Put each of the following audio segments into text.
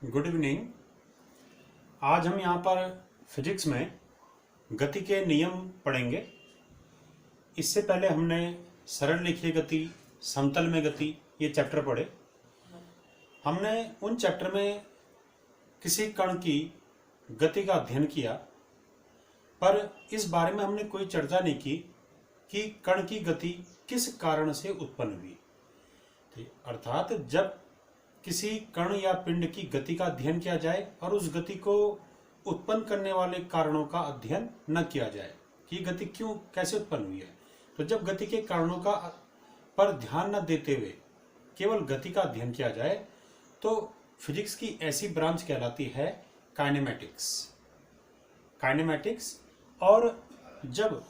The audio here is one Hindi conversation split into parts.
Good evening. आज हम यहाँ पर फिजिक्स में गति के नियम पढ़ेंगे। इससे पहले हमने सरल रेखीय गति, समतल में गति ये चैप्टर पढ़े। हमने उन चैप्टर में किसी कण की गति का अध्ययन किया, पर इस बारे में हमने कोई चर्चा नहीं की कि कण की गति किस कारण से उत्पन्न हुई। अर्थात जब किसी कण या पिंड की गति का अध्ययन किया जाए और उस गति को उत्पन्न करने वाले कारणों का अध्ययन न किया जाए कि गति क्यों कैसे उत्पन्न हुई है, तो जब गति के कारणों का पर ध्यान न देते हुए केवल गति का अध्ययन किया जाए तो फिजिक्स की ऐसी ब्रांच कहलाती है काइनेमैटिक्स। और जब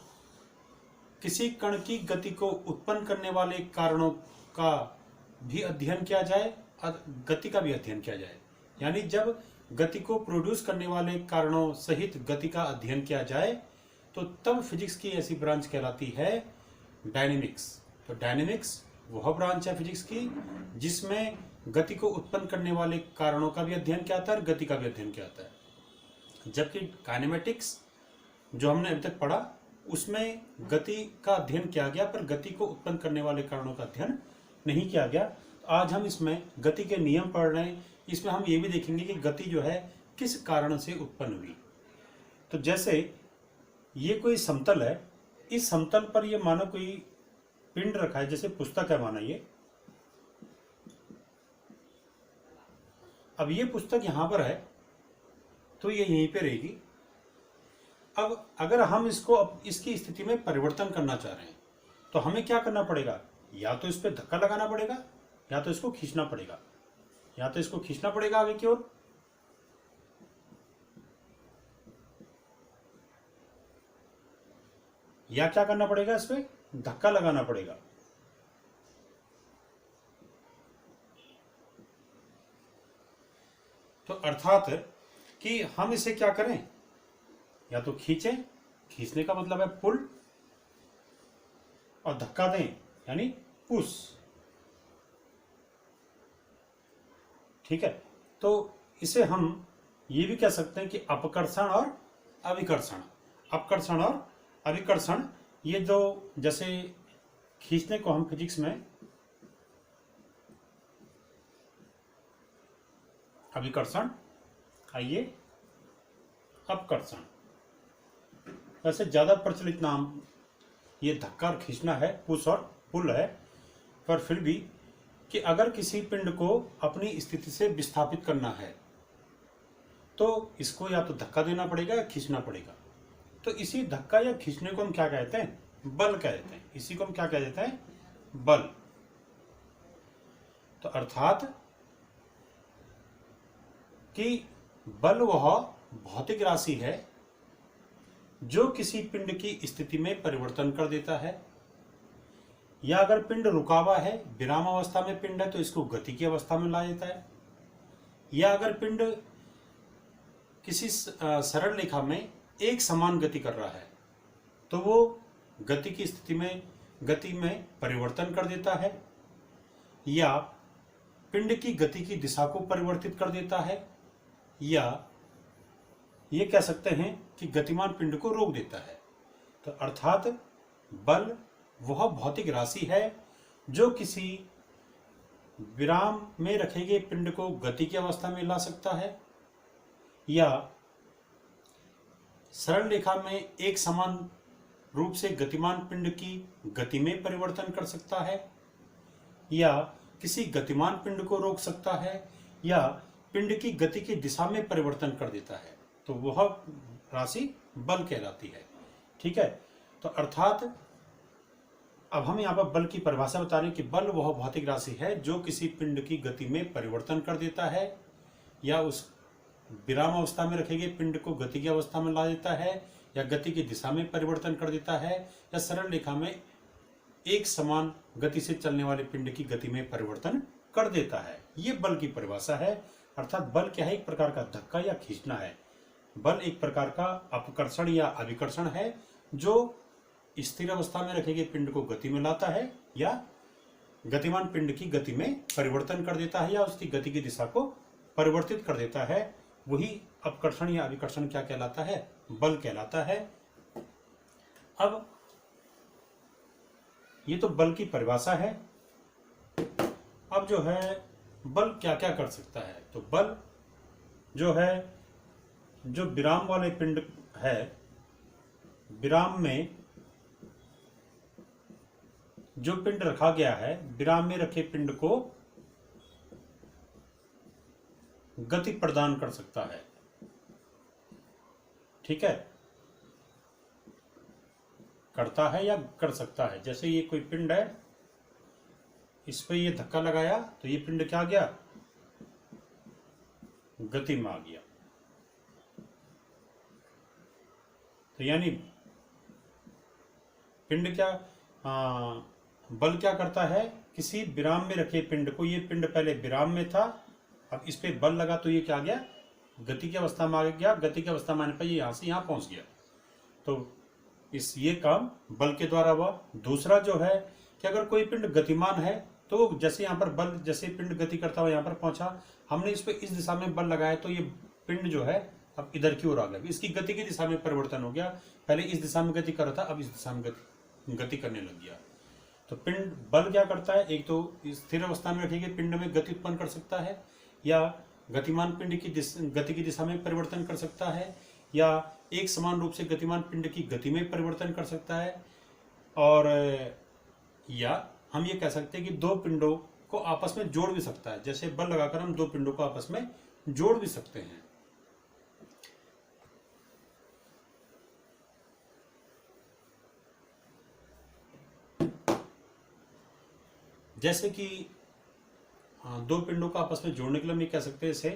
किसी कण की गति को उत्पन्न करने वाले कारणों का भी अध्ययन किया जाए और गति का भी अध्ययन किया जाए, यानी जब गति को प्रोड्यूस करने वाले कारणों सहित गति का अध्ययन किया जाए तो तब फिजिक्स की ऐसी ब्रांच कहलाती है डायनेमिक्स। तो डायनेमिक्स वह ब्रांच है फिजिक्स की जिसमें गति को उत्पन्न करने वाले कारणों का भी अध्ययन किया जाता है और गति का भी अध्ययन किया जाता है। जबकि काइनेमैटिक्स जो हमने अभी तक पढ़ा उसमें गति का अध्ययन किया गया पर गति को उत्पन्न करने वाले कारणों का अध्ययन नहीं किया गया। आज हम इसमें गति के नियम पढ़ रहे हैं। इसमें हम ये भी देखेंगे कि गति जो है किस कारण से उत्पन्न हुई। तो जैसे ये कोई समतल है, इस समतल पर ये मानो कोई पिंड रखा है, जैसे पुस्तक है माना ये। अब ये पुस्तक यहां पर है तो ये यहीं पे रहेगी। अब अगर हम इसको इसकी स्थिति में परिवर्तन करना चाह रहे हैं तो हमें क्या करना पड़ेगा, या तो इस पर धक्का लगाना पड़ेगा या तो इसको खींचना पड़ेगा, या तो इसको खींचना पड़ेगा आगे की ओर, या क्या करना पड़ेगा, इस पे धक्का लगाना पड़ेगा। तो अर्थात कि हम इसे क्या करें, या तो खींचें, खींचने का मतलब है पुल, और धक्का दें यानी पुश। ठीक है, तो इसे हम ये भी कह सकते हैं कि अपकर्षण और अभिकर्षण। अपकर्षण और अभिकर्षण ये दो, जैसे खींचने को हम फिजिक्स में अभिकर्षण, आइए अपकर्षण। वैसे ज्यादा प्रचलित नाम ये धक्का और खींचना है, पुश और पुल है, पर फिर भी कि अगर किसी पिंड को अपनी स्थिति से विस्थापित करना है तो इसको या तो धक्का देना पड़ेगा या खींचना पड़ेगा। तो इसी धक्का या खींचने को हम क्या कहते हैं, बल कहते हैं। इसी को हम क्या कह देते हैं, बल। तो अर्थात कि बल वह भौतिक राशि है जो किसी पिंड की स्थिति में परिवर्तन कर देता है, या अगर पिंड रुका हुआ है, विराम अवस्था में पिंड है तो इसको गति की अवस्था में ला देता है, या अगर पिंड किसी सरल रेखा में एक समान गति कर रहा है तो वो गति की स्थिति में गति में परिवर्तन कर देता है, या पिंड की गति की दिशा को परिवर्तित कर देता है, या ये कह सकते हैं कि गतिमान पिंड को रोक देता है। तो अर्थात बल वह भौतिक राशि है जो किसी विराम में रखे गए पिंड को गति की अवस्था में ला सकता है, या सरल रेखा में एक समान रूप से गतिमान पिंड की गति में परिवर्तन कर सकता है, या किसी गतिमान पिंड को रोक सकता है, या पिंड की गति की दिशा में परिवर्तन कर देता है। तो वह राशि बल कहलाती है। ठीक है, तो अर्थात अब हम यहाँ पर बल की परिभाषा बता रहे हैं कि बल वह भौतिक राशि है जो किसी पिंड की गति में परिवर्तन कर देता है, या उस विराम अवस्था में रखे गए पिंड को गति की अवस्था में ला देता है, या गति की दिशा में परिवर्तन कर देता है, या सरल रेखा में एक समान गति से चलने वाले पिंड की गति में परिवर्तन कर देता है। ये बल की परिभाषा है। अर्थात बल क्या है, एक प्रकार का धक्का या खींचना है। बल एक प्रकार का अपकर्षण या अभिकर्षण है जो स्थिर अवस्था में रखे गए पिंड को गति में लाता है या गतिमान पिंड की गति में परिवर्तन कर देता है या उसकी गति की दिशा को परिवर्तित कर देता है, वही अपकर्षण या अभिकर्षण क्या कहलाता है? बल कहलाता है। अब ये तो बल की परिभाषा है। अब जो है बल क्या क्या कर सकता है? तो बल जो है, जो विराम वाले पिंड है, विराम में जो पिंड रखा गया है, विराम में रखे पिंड को गति प्रदान कर सकता है। ठीक है, करता है या कर सकता है। जैसे ये कोई पिंड है, इस पे ये धक्का लगाया तो ये पिंड क्या गया? गति में आ गया। तो यानी पिंड क्या, बल क्या करता है? किसी विराम में रखे पिंड को, ये पिंड पहले विराम में था, अब इस पे बल लगा तो ये क्या गया? गति की अवस्था में आ गया। गति की अवस्था में आने पर ये यहां से यहां पहुंच गया। तो ये काम बल के द्वारा हुआ। दूसरा जो है कि अगर कोई पिंड गतिमान है तो जैसे यहाँ पर बल, जैसे पिंड गति करता हुआ यहाँ पर पहुंचा, हमने इस पे इस दिशा में बल लगाया तो ये पिंड जो है अब इधर की ओर आ गया। इसकी गति की दिशा में परिवर्तन हो गया। पहले इस दिशा में गति कर रहा था, अब इस दिशा में गति करने लग गया। तो पिंड बल क्या करता है? एक तो स्थिर अवस्था में रखेंगे पिंड में गति उत्पन्न कर सकता है, या गतिमान पिंड की गति की दिशा में परिवर्तन कर सकता है, या एक समान रूप से गतिमान पिंड की गति में परिवर्तन कर सकता है, और या हम ये कह सकते हैं कि दो पिंडों को आपस में जोड़ भी सकता है। जैसे बल लगाकर हम दो पिंडों को आपस में जोड़ भी सकते हैं। जैसे कि दो पिंडों को आपस में जोड़ने के लिए हम ये कह सकते हैं, जैसे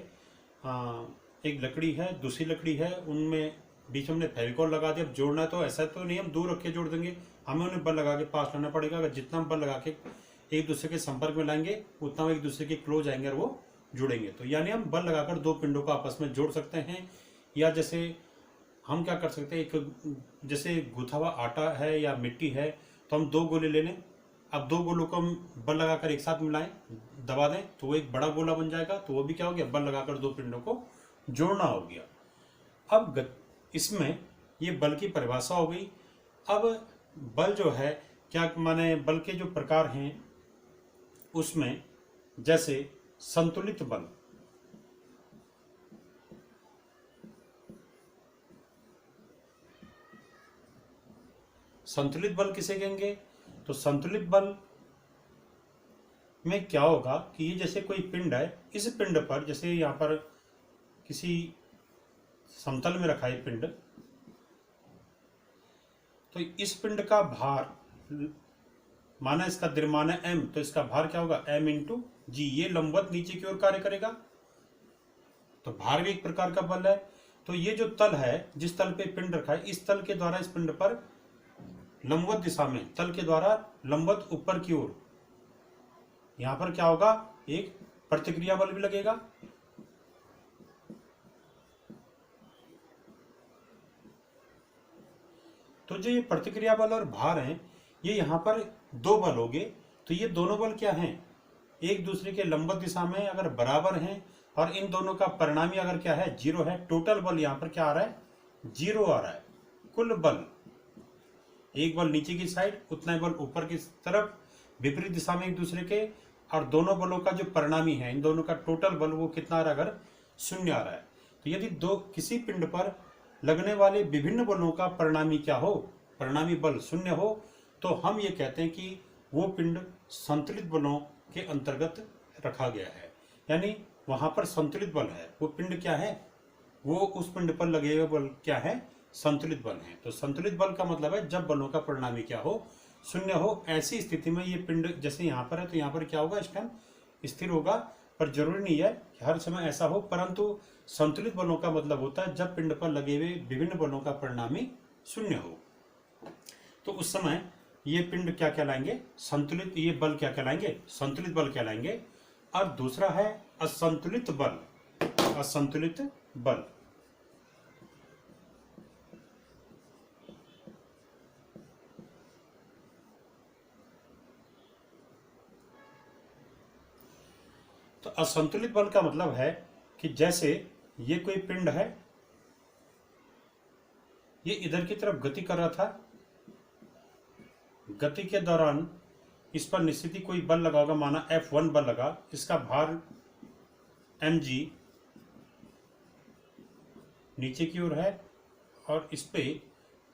एक लकड़ी है, दूसरी लकड़ी है, उनमें बीच में हमने फेविकॉल लगा दिया। अब जोड़ना है तो ऐसा तो नहीं हम दूर रख के जोड़ देंगे, हमें उन्हें बल लगा के पास लाना पड़ेगा। अगर जितना बल लगा के एक दूसरे के संपर्क में लाएंगे उतना वो एक दूसरे के क्लोज आएंगे और वो जुड़ेंगे। तो यानी हम बल लगाकर दो पिंडों को आपस में जोड़ सकते हैं। या जैसे हम क्या कर सकते हैं, एक जैसे गुथा हुआ आटा है या मिट्टी है, तो हम दो गोले ले लें। अब दो गोलों को हम बल लगाकर एक साथ मिलाएं, दबा दें तो वो एक बड़ा गोला बन जाएगा। तो वो भी क्या हो गया? बल लगाकर दो पिंडों को जोड़ना हो गया। अब इसमें ये बल की परिभाषा हो गई। अब बल जो है क्या माने, बल के जो प्रकार हैं उसमें जैसे संतुलित बल, संतुलित बल किसे कहेंगे? तो संतुलित बल में क्या होगा कि ये जैसे कोई पिंड है, इस पिंड पर जैसे यहाँ पर किसी समतल में रखा है पिंड, तो इस पिंड का भार माना इसका द्रव्यमान है m, तो इसका भार क्या होगा? m इंटू जी। ये लंबवत नीचे की ओर कार्य करेगा, तो भार भी एक प्रकार का बल है। तो ये जो तल है, जिस तल पे पिंड रखा है, इस तल के द्वारा इस पिंड पर लंबवत दिशा में, तल के द्वारा लंबवत ऊपर की ओर, यहां पर क्या होगा? एक प्रतिक्रिया बल भी लगेगा। तो जो ये प्रतिक्रिया बल और भार हैं, ये यहां पर दो बल हो गए। तो ये दोनों बल क्या हैं? एक दूसरे के लंबवत दिशा में अगर बराबर हैं और इन दोनों का परिणामी अगर क्या है? जीरो है। टोटल बल यहां पर क्या आ रहा है? जीरो आ रहा है। कुल बल, एक बल नीचे की साइड, उतना ही बल ऊपर की तरफ, विपरीत दिशा में एक दूसरे के, और दोनों बलों का जो परिणामी है, इन दोनों का टोटल बल वो कितना आ रहा है? अगर शून्य आ रहा है। तो यदि दो किसी पिंड पर लगने वाले विभिन्न बलों का परिणामी क्या हो? परिणामी बल शून्य हो, तो हम ये कहते हैं कि वो पिंड संतुलित बलों के अंतर्गत रखा गया है। यानी वहां पर संतुलित बल है। वो पिंड क्या है? वो उस पिंड पर लगे हुए बल क्या है? संतुलित बल है। तो संतुलित बल का मतलब है जब बलों का परिणामी क्या हो? शून्य हो। ऐसी स्थिति में ये पिंड जैसे यहाँ पर है, तो यहाँ पर क्या होगा? इस टाइम स्थिर होगा। पर जरूरी नहीं है कि हर समय ऐसा हो, परंतु संतुलित बलों का मतलब होता है जब पिंड पर लगे हुए विभिन्न बलों का परिणामी शून्य हो, तो उस समय ये पिंड क्या कहलाएंगे? संतुलित। ये बल क्या कहलाएंगे? संतुलित बल कहलाएंगे। और दूसरा है असंतुलित बल। असंतुलित बल, तो असंतुलित बल का मतलब है कि जैसे ये कोई पिंड है, ये इधर की तरफ गति कर रहा था, गति के दौरान इस पर निश्चित ही कोई बल लगा होगा, माना F1 बल लगा, इसका भार mg नीचे की ओर है और इस पे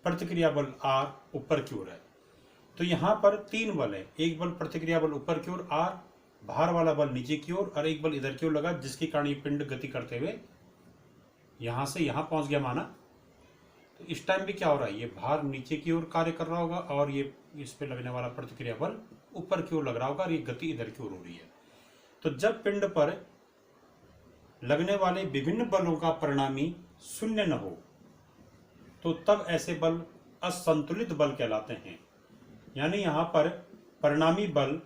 प्रतिक्रिया बल R ऊपर की ओर है। तो यहाँ पर तीन बल है, एक बल प्रतिक्रिया बल ऊपर की ओर R, भार वाला बल नीचे की ओर और एक बल इधर की ओर लगा, जिसके कारण ये पिंड गति करते हुए यहाँ से यहाँ पहुँच गया माना। तो इस टाइम भी क्या हो रहा है, ये भार नीचे की ओर कार्य कर रहा होगा और ये इस पे लगने वाला प्रतिक्रिया बल ऊपर की ओर लग रहा होगा और ये गति इधर की ओर हो रही है। तो जब पिंड पर लगने वाले विभिन्न बलों का परिणामी शून्य न हो तो तब ऐसे बल असंतुलित बल कहलाते हैं। यानी यहां पर परिणामी बल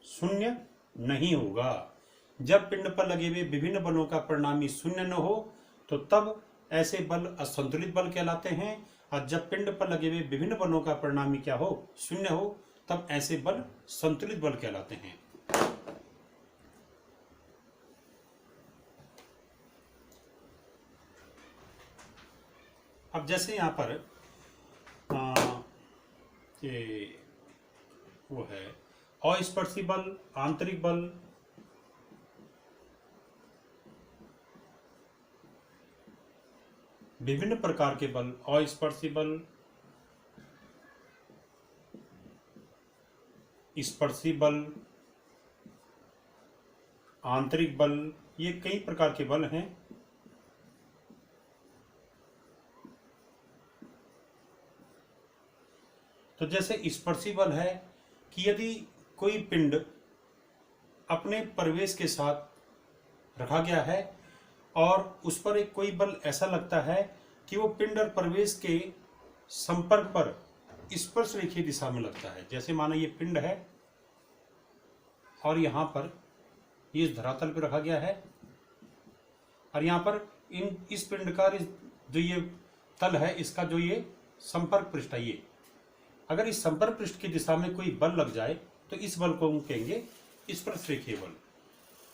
शून्य नहीं होगा। जब पिंड पर लगे हुए विभिन्न बलों का परिणामी शून्य न हो तो तब ऐसे बल असंतुलित बल कहलाते हैं, और जब पिंड पर लगे हुए विभिन्न बलों का परिणामी क्या हो, शून्य हो, तब ऐसे बल संतुलित बल कहलाते हैं। अब जैसे यहाँ पर ये वो है अस्पर्शी बल, आंतरिक बल, विभिन्न प्रकार के बल, अस्पर्शी बल, स्पर्शी बल, आंतरिक बल, ये कई प्रकार के बल हैं। तो जैसे स्पर्शी बल है कि यदि कोई पिंड अपने प्रवेश के साथ रखा गया है और उस पर एक कोई बल ऐसा लगता है कि वो पिंड और प्रवेश के संपर्क पर स्पर्श रेखीय दिशा में लगता है। जैसे माना ये पिंड है और यहाँ पर ये इस धरातल पर रखा गया है और यहाँ पर इस पिंड का जो ये तल है, इसका जो ये संपर्क पृष्ठ है, ये अगर इस संपर्क पृष्ठ की दिशा में कोई बल लग जाए तो इस बल को हम कहेंगे स्पर्श रेखीय बल।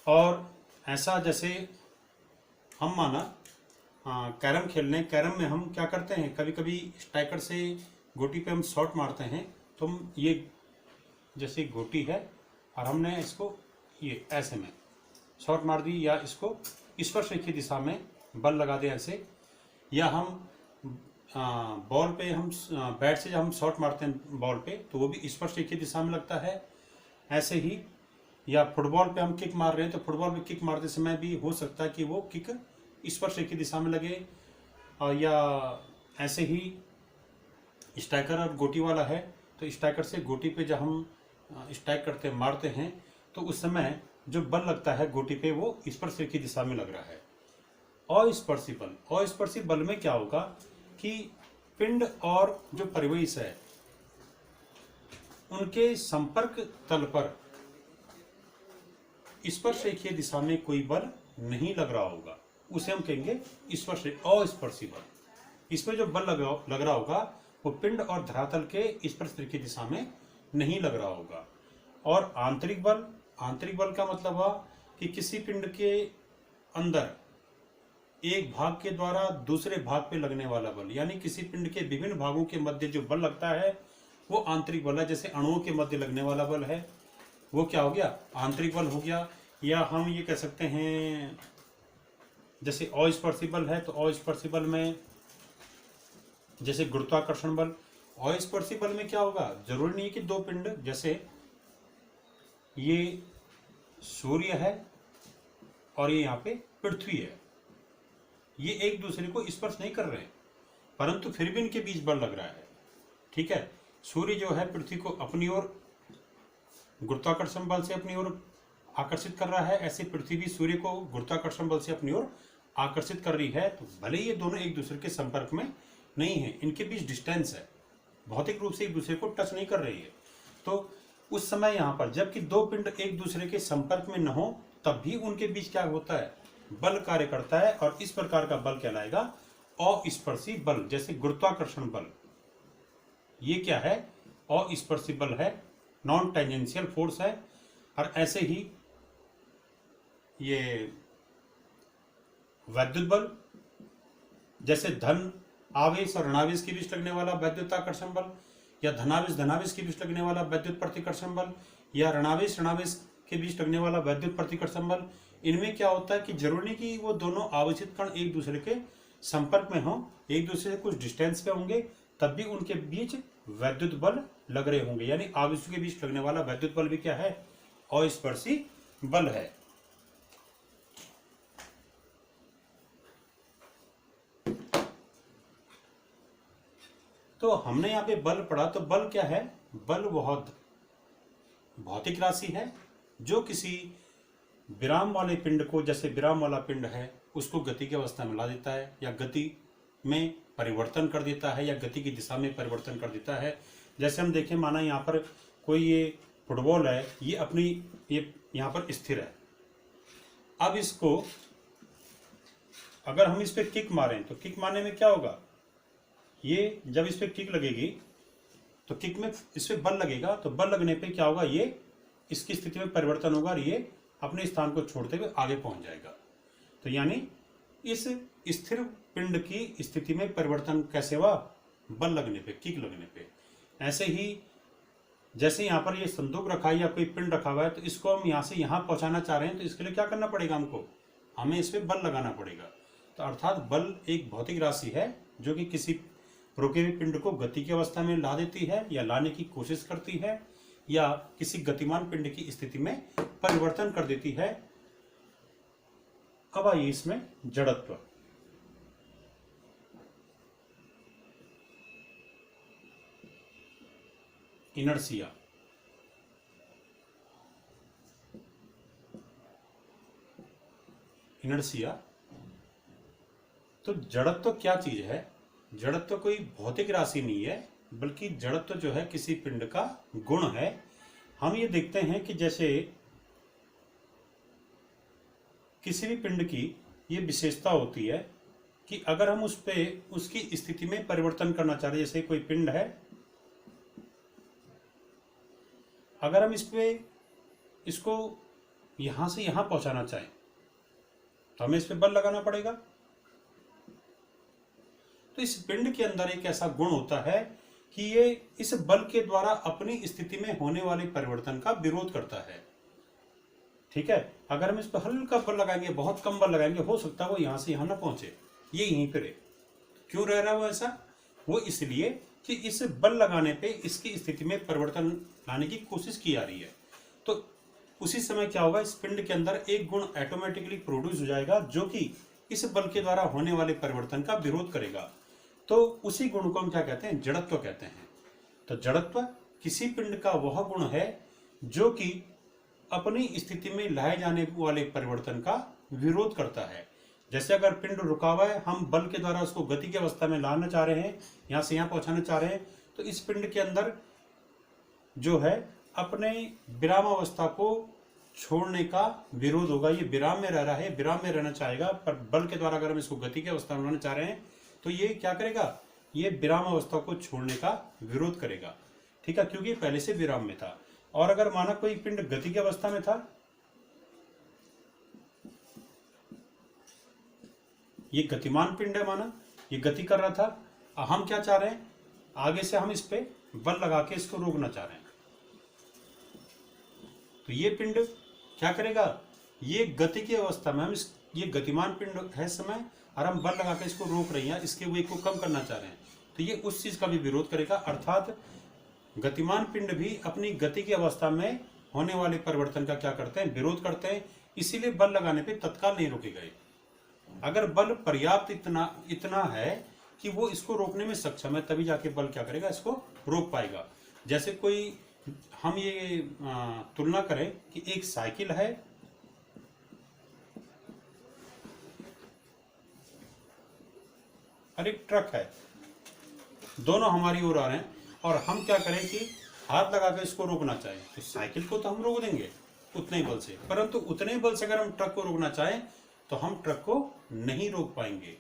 और ऐसा जैसे हम माना कैरम खेलने, कैरम में हम क्या करते हैं, कभी कभी स्ट्राइकर से गोटी पे हम शॉट मारते हैं, तो हम ये जैसे गोटी है और हमने इसको ये ऐसे में शॉट मार दी, या इसको स्पर्श रेखीय दिशा में बल लगा दें ऐसे, या हम बॉल पे हम बैट से जब हम शॉट मारते हैं बॉल पे तो वो भी स्पर्श रेखीय दिशा में लगता है। ऐसे ही या फुटबॉल पे हम किक मार रहे हैं तो फुटबॉल पे किक मारते समय भी हो सकता है कि वो किक स्पर्श रेखीय दिशा में लगे। या ऐसे ही स्ट्राइकर और गोटी वाला है तो स्ट्राइकर से गोटी पे जब हम स्ट्राइक करते हैं, मारते हैं, तो उस समय जो बल लगता है गोटी पे वो स्पर्श रेखीय दिशा में लग रहा है। अस्पर्शी बल, अस्पर्शी बल में क्या होगा कि पिंड और जो परिवेश है उनके संपर्क तल पर स्पर्श रेखीय दिशा में कोई बल नहीं लग रहा होगा, उसे हम कहेंगे अस्पर्शी बल। इसमें जो बल लग रहा होगा वो पिंड और धरातल के स्पर्श रेखीय दिशा में नहीं लग रहा होगा। और आंतरिक बल, आंतरिक बल का मतलब हुआ कि किसी पिंड के अंदर एक भाग के द्वारा दूसरे भाग पे लगने वाला बल, यानी किसी पिंड के विभिन्न भागों के मध्य जो बल लगता है वो आंतरिक बल है। जैसे अणुओं के मध्य लगने वाला बल है वो क्या हो गया, आंतरिक बल हो गया। या हम ये कह सकते हैं जैसे अस्पर्शी बल है तो अस्पर्शी बल में जैसे गुरुत्वाकर्षण बल, अस्पर्शी बल में क्या होगा, जरूरी नहीं है कि दो पिंड, जैसे ये सूर्य है और ये यहाँ पे पृथ्वी है, ये एक दूसरे को स्पर्श नहीं कर रहे हैं परंतु फिर भी इनके बीच बल लग रहा है। ठीक है, सूर्य जो है पृथ्वी को अपनी ओर गुरुत्वाकर्षण बल से अपनी ओर आकर्षित कर रहा है, ऐसे पृथ्वी भी सूर्य को गुरुत्वाकर्षण बल से अपनी ओर आकर्षित कर रही है। तो भले ये दोनों एक दूसरे के संपर्क में नहीं है, इनके बीच डिस्टेंस है, भौतिक रूप से एक दूसरे को टच नहीं कर रही है। तो उस समय यहाँ पर जबकि दो पिंड एक दूसरे के संपर्क में न हो तब भी उनके बीच क्या होता है, बल कार्य करता है, और इस प्रकार का बल कहलाएगा अस्पर्शी बल। जैसे गुरुत्वाकर्षण बल, ये क्या है, अस्पर्शी बल है, नॉन टेंजेंशियल फोर्स है। और ऐसे ही ये वैद्युत बल, जैसे धन आवेश और ऋणावेश के बीच लगने वाला वैद्युताकर्षण बल, या धनावेश धनावेश के बीच लगने वाला वैद्युत प्रतिकर्षण बल, या ऋणावेश ऋणावेश के बीच लगने वाला वैद्युत प्रतिकर्षण बल। इनमें क्या होता है कि जरूरी नहीं कि वो दोनों आवेशित कण एक दूसरे के संपर्क में हों, एक दूसरे से कुछ डिस्टेंस पे होंगे, तब भी उनके बीच वैद्युत बल लग रहे होंगे। यानी आवेशों के बीच लगने वाला वैद्युत बल भी क्या है? अस्पर्शी बल है। तो हमने यहाँ पे बल पढ़ा, तो बल क्या है? बल बहुत भौतिक राशि है जो किसी विराम वाले पिंड को, जैसे विराम वाला पिंड है, उसको गति की अवस्था में ला देता है, या गति में परिवर्तन कर देता है, या गति की दिशा में परिवर्तन कर देता है। जैसे हम देखें, माना यहाँ पर कोई ये फुटबॉल है, ये अपनी ये यहाँ पर स्थिर है। अब इसको अगर हम इस पर किक मारें तो किक मारने में क्या होगा? ये जब इस पर किक लगेगी तो किक में इस पर बल लगेगा, तो बल लगने पे क्या होगा? ये इसकी स्थिति में परिवर्तन होगा और ये अपने स्थान को छोड़ते हुए आगे पहुंच जाएगा। तो यानी इस स्थिर पिंड की स्थिति में परिवर्तन कैसे हुआ? बल लगने पे, किक लगने पे। ऐसे ही जैसे यहाँ पर ये संदूक रखा है या कोई पिंड रखा हुआ है, तो इसको हम यहाँ से यहाँ पहुँचाना चाह रहे हैं, तो इसके लिए क्या करना पड़ेगा? हमें इस पर बल लगाना पड़ेगा। तो अर्थात बल एक भौतिक राशि है जो कि किसी रुके हुए पिंड को गति की अवस्था में ला देती है, या लाने की कोशिश करती है, या किसी गतिमान पिंड की स्थिति में परिवर्तन कर देती है। अब आइए इसमें जड़त्व। इनर्शिया। इनर्शिया तो जड़त्व क्या चीज है? जड़त्व कोई भौतिक राशि नहीं है, बल्कि जड़त्व जो है किसी पिंड का गुण है। हम ये देखते हैं कि जैसे किसी भी पिंड की ये विशेषता होती है कि अगर हम उस पे उसकी स्थिति में परिवर्तन करना चाह रहे हैं, जैसे कोई पिंड है, अगर हम इसको यहां से यहां पहुंचाना चाहें तो हमें इस पे बल लगाना पड़ेगा। तो इस पिंड के अंदर एक ऐसा गुण होता है कि ये इस बल के द्वारा अपनी स्थिति में होने वाले परिवर्तन का विरोध करता है। ठीक है, अगर हम इस पर हल्का बल लगाएंगे, बहुत कम बल लगाएंगे, हो सकता है वो यहां से यहां ना पहुंचे, ये यहीं पर रहे। क्यों रह रहा है वो ऐसा? वो इसलिए कि इस बल लगाने पे इसकी स्थिति में परिवर्तन लाने की कोशिश की जा रही है। तो उसी समय क्या होगा? इस पिंड के अंदर एक गुण ऑटोमेटिकली प्रोड्यूस हो जाएगा जो कि इस बल के द्वारा होने वाले परिवर्तन का विरोध करेगा। तो उसी गुण को हम क्या कहते हैं? जड़त्व कहते हैं। तो जड़त्व किसी पिंड का वह गुण है जो कि अपनी स्थिति में लाए जाने वाले परिवर्तन का विरोध करता है। जैसे अगर पिंड रुका हुआ है, हम बल के द्वारा उसको गति की अवस्था में लाना चाह रहे हैं, यहां से यहां पहुंचाना चाह रहे हैं, तो इस पिंड के अंदर जो है अपने विराम अवस्था को छोड़ने का विरोध होगा। ये विराम में रह रहा है, विराम में रहना चाहेगा, पर बल के द्वारा अगर हम इसको गति की अवस्था में लाना चाह रहे हैं तो ये क्या करेगा? ये विराम अवस्था को छोड़ने का विरोध करेगा। ठीक है, क्योंकि पहले से विराम में था। और अगर माना कोई पिंड गति की अवस्था में था, ये गतिमान पिंड है, माना ये गति कर रहा था, हम क्या चाह रहे हैं? आगे से हम इस पे बल लगा के इसको रोकना चाह रहे हैं। तो ये पिंड क्या करेगा? ये गति की अवस्था में, ये गतिमान पिंड है समय, और हम बल लगा के इसको रोक रहे हैं, इसके वेग को कम करना चाह रहे हैं, तो ये उस चीज का भी विरोध करेगा। अर्थात गतिमान पिंड भी अपनी गति की अवस्था में होने वाले परिवर्तन का क्या करते हैं? विरोध करते हैं। इसीलिए बल लगाने पे तत्काल नहीं रोके गए। अगर बल पर्याप्त इतना है कि वो इसको रोकने में सक्षम है, तभी जाके बल क्या करेगा? इसको रोक पाएगा। जैसे कोई, हम ये तुलना करें कि एक साइकिल है और एक ट्रक है, दोनों हमारी ओर आ रहे हैं, और हम क्या करें कि हाथ लगा के इसको रोकना चाहें, तो साइकिल को तो हम रोक देंगे उतने ही बल से, परंतु उतने ही बल से अगर हम ट्रक को रोकना चाहें तो हम ट्रक को नहीं रोक पाएंगे।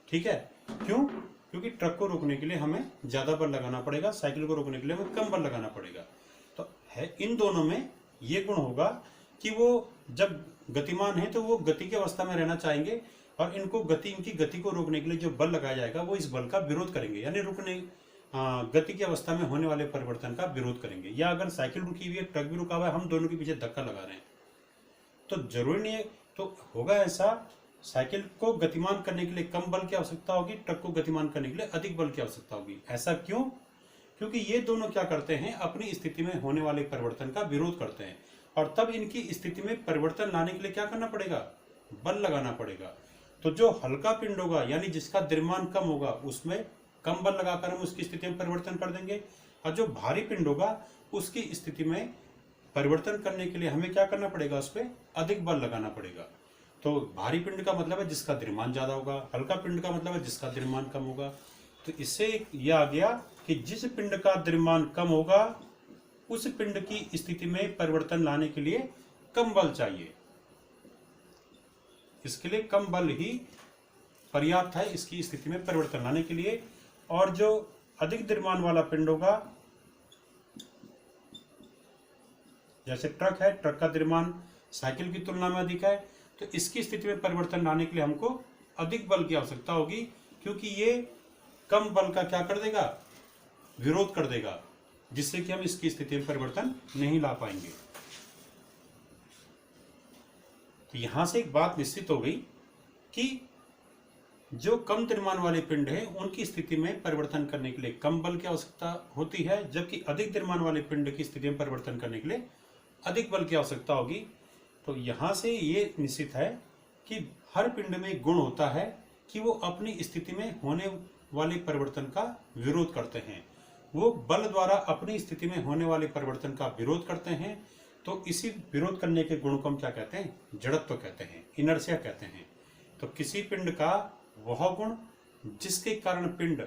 ठीक है, क्यों? क्योंकि ट्रक को रोकने के लिए हमें ज्यादा बल लगाना पड़ेगा, साइकिल को रोकने के लिए हमें कम बल लगाना पड़ेगा। तो है इन दोनों में ये गुण होगा कि वो जब गतिमान है तो वो गति की अवस्था में रहना चाहेंगे, और इनकी गति को रोकने के लिए जो बल लगाया जाएगा वो इस बल का विरोध करेंगे, यानी गति की अवस्था में होने वाले परिवर्तन का विरोध करेंगे। या अगर साइकिल रुकी हुई है, ट्रक भी रुका हुआ है, हम दोनों के पीछे धक्का लगा रहे हैं, तो जरूरी नहीं है, तो होगा ऐसा, साइकिल को गतिमान करने के लिए कम बल की आवश्यकता होगी, ट्रक को गतिमान करने के लिए अधिक बल की आवश्यकता होगी। ऐसा क्यों? क्योंकि ये दोनों क्या करते हैं, अपनी स्थिति में होने वाले परिवर्तन का विरोध करते हैं, और तब इनकी स्थिति में परिवर्तन लाने के लिए क्या करना पड़ेगा, बल लगाना पड़ेगा। तो जो हल्का पिंड होगा, यानी जिसका द्रव्यमान कम होगा, उसमें कम बल लगाकर हम उसकी स्थिति में परिवर्तन कर देंगे, और जो भारी पिंड होगा उसकी स्थिति में परिवर्तन करने के लिए हमें क्या करना पड़ेगा, उस पर अधिक बल लगाना पड़ेगा। तो भारी पिंड का मतलब है जिसका द्रव्यमान ज्यादा होगा, हल्का पिंड का मतलब है जिसका द्रव्यमान कम होगा। तो इससे यह आ गया कि जिस पिंड का द्रव्यमान कम होगा उस पिंड की स्थिति में परिवर्तन लाने के लिए कम बल चाहिए, इसके लिए कम बल ही पर्याप्त है इसकी स्थिति में परिवर्तन लाने के लिए। और जो अधिक द्रव्यमान वाला पिंड होगा, जैसे ट्रक है, ट्रक का द्रव्यमान साइकिल की तुलना में अधिक है, तो इसकी स्थिति में परिवर्तन लाने के लिए हमको अधिक बल की आवश्यकता होगी, क्योंकि ये कम बल का क्या कर देगा, विरोध कर देगा, जिससे कि हम इसकी स्थिति में परिवर्तन नहीं ला पाएंगे। तो यहां से एक बात निश्चित हो गई कि जो कम द्रव्यमान वाले पिंड हैं उनकी स्थिति में परिवर्तन करने के लिए कम बल की आवश्यकता होती है, जबकि अधिक द्रव्यमान वाले पिंड की स्थिति में परिवर्तन करने के लिए अधिक बल की आवश्यकता होगी। तो यहां से ये निश्चित है कि हर पिंड में गुण होता है कि वो अपनी स्थिति में होने वाले परिवर्तन का विरोध करते हैं, वो बल द्वारा अपनी स्थिति में होने वाले परिवर्तन का विरोध करते हैं। तो इसी विरोध करने के गुण को हम क्या कहते हैं, जड़त्व कहते हैं, इनर्शिया कहते हैं। तो किसी पिंड का वह गुण जिसके कारण पिंड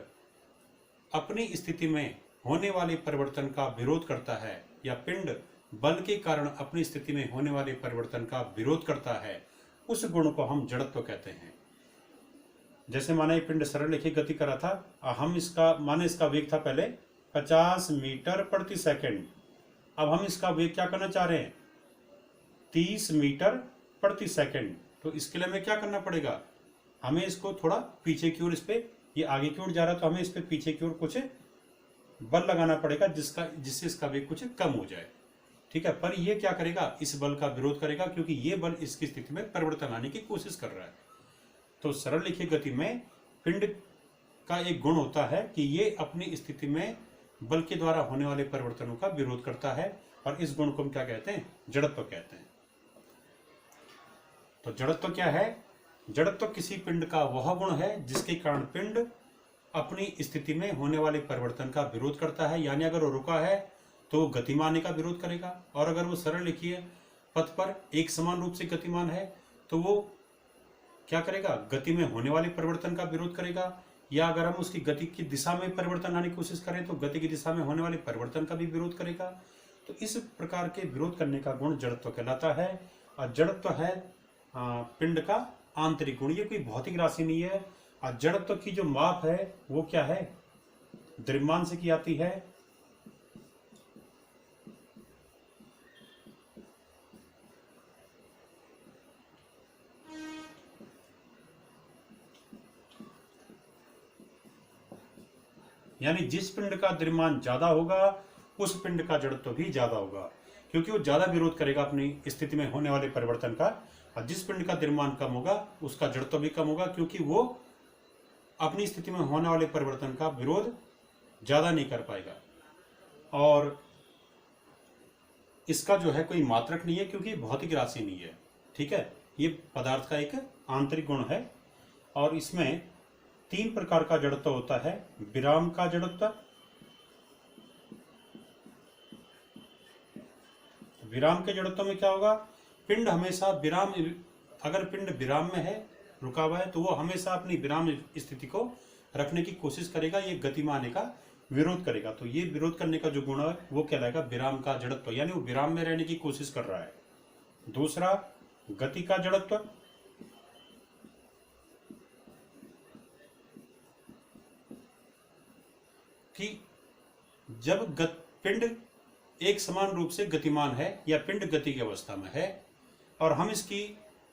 अपनी स्थिति में होने वाले परिवर्तन का विरोध करता है, या पिंड बल के कारण अपनी स्थिति में होने वाले परिवर्तन का विरोध करता है, उस गुण को हम जड़त्व कहते हैं। जैसे माने एक पिंड सरल रेखीय गति कर रहा था, हम इसका वेग था पहले 50 मीटर प्रति सेकंड, अब हम इसका वेग क्या करना चाह रहे हैं, 30 मीटर प्रति सेकंड। तो इसके लिए हमें क्या करना पड़ेगा, हमें इसको थोड़ा पीछे की ओर, इस पे ये आगे की ओर जा रहा है तो हमें इस पे पीछे की ओर कुछ बल लगाना पड़ेगा, जिससे इसका वेग कुछ कम हो जाए, ठीक है। पर ये क्या करेगा, इस बल का विरोध करेगा, क्योंकि ये बल इसकी स्थिति में परिवर्तन लाने की कोशिश कर रहा है। तो सरल रेखीय गति में पिंड का एक गुण होता है कि ये अपनी स्थिति में बल के द्वारा होने वाले परिवर्तनों का विरोध करता है, और इस गुण को हम क्या कहते हैं, जड़त्व कहते हैं। तो जड़त्व क्या है, जड़त्व किसी पिंड का वह गुण है जिसके कारण पिंड अपनी स्थिति में होने वाले परिवर्तन का विरोध करता है, यानी अगर वो रुका है तो गतिमान का विरोध करेगा, और अगर वो सरल रेखीय पथ पर एक समान रूप से गतिमान है तो वो क्या करेगा, गति में होने वाले परिवर्तन का विरोध करेगा। या अगर हम उसकी गति की दिशा में परिवर्तन लाने की कोशिश करें तो गति की दिशा में होने वाले परिवर्तन का भी विरोध करेगा। तो इस प्रकार के विरोध करने का गुण जड़त्व कहलाता है। और जड़त्व है पिंड का आंतरिक गुण, ये कोई भौतिक राशि नहीं है। और जड़त्व की जो माप है वो क्या है, द्रव्यमान से की जाती है। यानी जिस पिंड का द्रव्यमान ज्यादा होगा उस पिंड का जड़त्व भी ज्यादा होगा, क्योंकि वो ज्यादा विरोध करेगा अपनी स्थिति में होने वाले परिवर्तन का। और जिस पिंड का द्रव्यमान कम होगा उसका जड़त्व भी कम होगा, क्योंकि वो अपनी स्थिति में होने वाले परिवर्तन का विरोध ज्यादा नहीं कर पाएगा। और इसका जो है कोई मात्रक नहीं है, क्योंकि भौतिक राशि नहीं है, ठीक है। ये पदार्थ का एक आंतरिक गुण है। और इसमें 3 प्रकार का जड़त्व होता है। विराम का जड़त्व, विराम के जड़त्व में क्या होगा, पिंड हमेशा विराम, अगर पिंड विराम में है, रुका हुआ है, तो वो हमेशा अपनी विराम स्थिति को रखने की कोशिश करेगा, ये गतिमान का विरोध करेगा। तो ये विरोध करने का जो गुण है वो कहलाएगा विराम का जड़त्व, यानी वो विराम में रहने की कोशिश कर रहा है। दूसरा गति का जड़त्व, कि जब पिंड एक समान रूप से गतिमान है या पिंड गति की अवस्था में है, और हम इसकी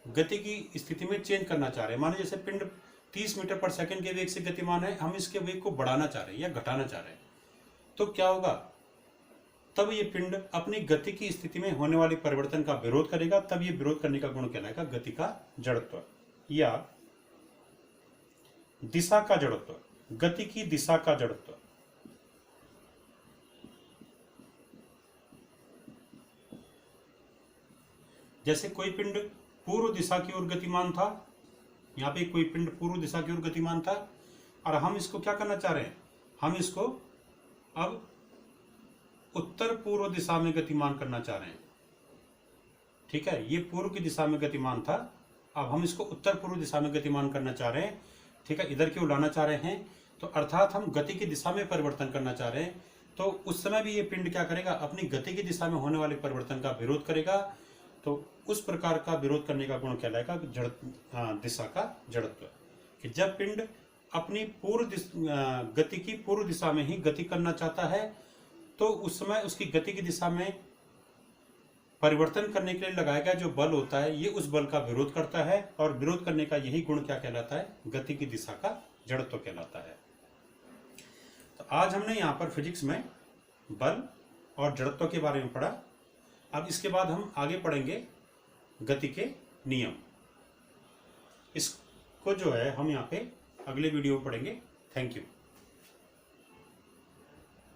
गति की स्थिति में चेंज करना चाह रहे हैं। मानो जैसे पिंड 30 मीटर पर सेकंड के वेग से गतिमान है, हम इसके वेग को बढ़ाना चाह रहे हैं या घटाना चाह रहे हैं, तो क्या होगा? तब ये पिंड अपनी गति की स्थिति में होने वाले परिवर्तन का विरोध करेगा। तब ये विरोध करने का गुण कहलाएगा गति का जड़त्व या दिशा का जड़त्व, गति की दिशा का जड़त्व। जैसे कोई पिंड पूर्व दिशा की ओर गतिमान था, यहाँ पे कोई पिंड पूर्व दिशा की ओर गतिमान था और हम इसको क्या करना चाह रहे हैं? हम इसको अब उत्तर पूर्व दिशा में गतिमान करना चाह रहे हैं। ठीक है, ये पूर्व की दिशा में गतिमान था, अब हम इसको उत्तर पूर्व दिशा में गतिमान करना चाह रहे हैं। ठीक है, इधर क्यों लाना चाह रहे हैं? तो अर्थात हम गति की दिशा में परिवर्तन करना चाह रहे हैं। तो उस समय भी ये पिंड क्या करेगा? अपनी गति की दिशा में होने वाले परिवर्तन का विरोध करेगा। तो उस प्रकार का विरोध करने का गुण कहलाएगा दिशा का जड़त्व। कि जब पिंड अपनी गति की पूर्व दिशा में ही गति करना चाहता है, तो उस समय उसकी गति की दिशा में परिवर्तन करने के लिए लगाया गया जो बल होता है, ये उस बल का विरोध करता है। और विरोध करने का यही गुण क्या कहलाता है? गति की दिशा का जड़त्व कहलाता है। तो आज हमने यहाँ पर फिजिक्स में बल और जड़त्व के बारे में पढ़ा। अब इसके बाद हम आगे पढ़ेंगे गति के नियम। इसको जो है हम यहाँ पे अगले वीडियो में पढ़ेंगे। Thank you.